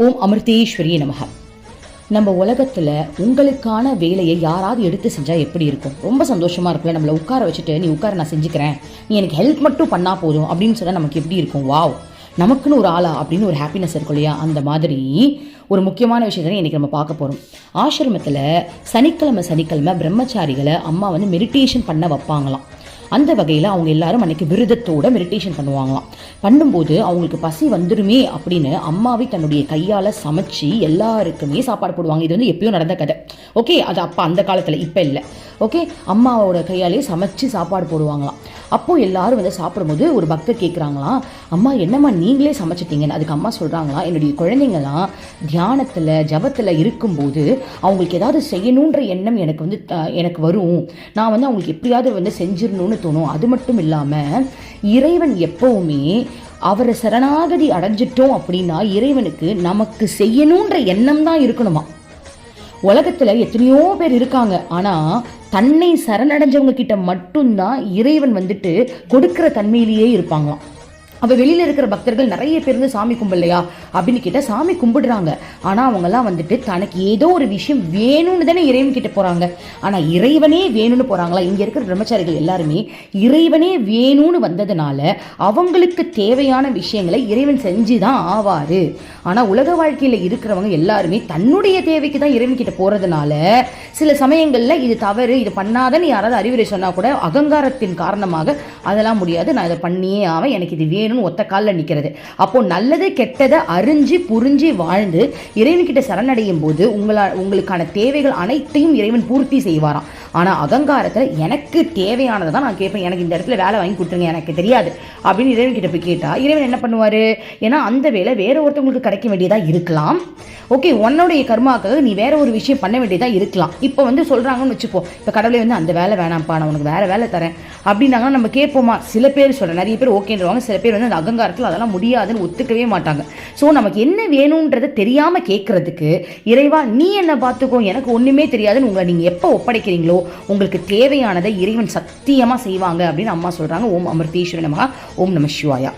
ஓம் அமிர்தேஸ்வரி நமக. நம்ம உலகத்தில் உங்களுக்கான வேலையை யாராவது எடுத்து செஞ்சால் எப்படி இருக்கும்? ரொம்ப சந்தோஷமாக இருக்குல்ல. நம்மளை உட்கார வச்சுட்டு நீ உட்கார, நான் செஞ்சுக்கிறேன், நீ எனக்கு ஹெல்ப் மட்டும் பண்ணால் போதும் அப்படின்னு சொன்னால் நமக்கு எப்படி இருக்கும்? வாவ், நமக்குன்னு ஒரு ஆளா அப்படின்னு ஒரு ஹாப்பினஸ் இருக்கும் இல்லையா? அந்த மாதிரி ஒரு முக்கியமான விஷயத்தை இன்றைக்கி நம்ம பார்க்க போகிறோம். ஆசிரமத்தில் சனிக்கிழமை பிரம்மச்சாரிகளை அம்மா மெடிடேஷன் பண்ண வைப்பாங்களாம். அந்த வகையில் அவங்க எல்லாரும் அன்றைக்கி விரதத்தோடு மெடிடேஷன் பண்ணுவாங்களாம். பண்ணும்போது அவங்களுக்கு பசி வந்துடுமே அப்படின்னு அம்மாவே தன்னுடைய கையால் சமைச்சு எல்லாருக்குமே சாப்பாடு போடுவாங்க. இது எப்பயும் நடந்த கதை. ஓகே, அது அப்போ அந்த காலத்தில், இப்போ இல்லை. ஓகே, அம்மாவோட கையாலே சமைச்சு சாப்பாடு போடுவாங்களாம். அப்போது எல்லாரும் சாப்பிடும்போது ஒரு பக்தர் கேட்குறாங்களாம், அம்மா என்னம்மா நீங்களே சமைச்சிட்டீங்கன்னு. அதுக்கு அம்மா சொல்கிறாங்களாம், என்னுடைய குழந்தைங்களாம் தியானத்தில் ஜபத்தில் இருக்கும்போது அவங்களுக்கு ஏதாவது செய்யணுன்ற எண்ணம் எனக்கு வரும். நான் அவங்களுக்கு எப்படியாவது செஞ்சிடணும்னு தோணும். அது மட்டும் இல்லாமல் இறைவன் எப்பவுமே அவரை சரணாகதி அடைஞ்சிட்டோம் அப்படின்னா இறைவனுக்கு நமக்கு செய்யணுன்ற எண்ணம் தான் இருக்கணுமா. உலகத்தில் எத்தனையோ பேர் இருக்காங்க, ஆனால் தன்னை சரணடைஞ்சவங்க கிட்ட மட்டும்தான் இறைவன் கொடுக்கிற தன்மையிலேயே இருப்பாங்களாம். அப்போ வெளியில் இருக்கிற பக்தர்கள் நிறைய பேர் சாமி கும்பிடலையா அப்படின்னு கேட்டால் சாமி கும்பிடுறாங்க. ஆனால் அவங்கெல்லாம் தனக்கு ஏதோ ஒரு விஷயம் வேணும்னு தானே இறைவன் கிட்ட போகிறாங்க. ஆனால் இறைவனே வேணும்னு போகிறாங்களா? இங்கே இருக்கிற பிரம்மச்சாரிகள் எல்லாருமே இறைவனே வேணும்னு வந்ததுனால அவங்களுக்கு தேவையான விஷயங்களை இறைவன் செஞ்சு தான் ஆவார். ஆனால் உலக வாழ்க்கையில் இருக்கிறவங்க எல்லாருமே தன்னுடைய தேவைக்கு தான் இறைவன் கிட்ட போகிறதுனால சில சமயங்களில் இது தவறு, இது பண்ணாதன்னு யாராவது அறிவுரை சொன்னால் கூட அகங்காரத்தின் காரணமாக அதெல்லாம் முடியாது, நான் இதை பண்ணியே ஆவேன், எனக்கு இது வேணும் ஒத்த காலில் நிற்கிறது. அப்போ நல்லது கெட்டதை அறிஞ்சு புரிஞ்சு வாழ்ந்து இறைவன்கிட்ட சரணடையும் போது உங்களுக்கான தேவைகள் அனைத்தையும் இறைவன் பூர்த்தி செய்வாராம். ஆனால் அகங்காரத்தில் எனக்கு தேவையானதை தான் நான் கேட்பேன், எனக்கு இந்த இடத்துல வேலை வாங்கி கொடுத்துருங்க, எனக்கு தெரியாது அப்படின்னு இறைவன் கிட்ட போய் கேட்டால் இறைவன் என்ன பண்ணுவார்? ஏன்னா அந்த வேலை வேற ஒருத்தவங்களுக்கு கிடைக்க வேண்டியதாக இருக்கலாம். ஓகே, உன்னுடைய கர்மாக்காக நீ வேற ஒரு விஷயம் பண்ண வேண்டியதாக இருக்கலாம். இப்போ சொல்கிறாங்கன்னு வச்சுப்போம், இப்போ கடவுளே அந்த வேலை வேணாம்ப்பா, நான் உனக்கு வேற வேலை தரேன் அப்படின்னாங்க. நம்ம கேட்போமா? சில பேர் சொல்கிறேன், நிறைய பேர் ஓகேன்றவாங்க. சில பேர் அந்த அகங்காரத்தில் அதெல்லாம் முடியாதுன்னு ஒத்துக்கவே மாட்டாங்க. ஸோ நமக்கு என்ன வேணுன்றதை தெரியாமல் கேட்கறதுக்கு இறைவா நீ என்ன பார்த்துக்கோ, எனக்கு ஒன்றுமே தெரியாதுன்னு உங்களை நீங்கள் எப்போ ஒப்படைக்கிறீங்களோ உங்களுக்கு தேவையானதை இறைவன் சத்தியமாக செய்வாங்க அப்படின்னு அம்மா சொல்கிறாங்க. ஓம் அமிர்தேஸ்வரி நமஹ. ஓம் நம சிவாயா.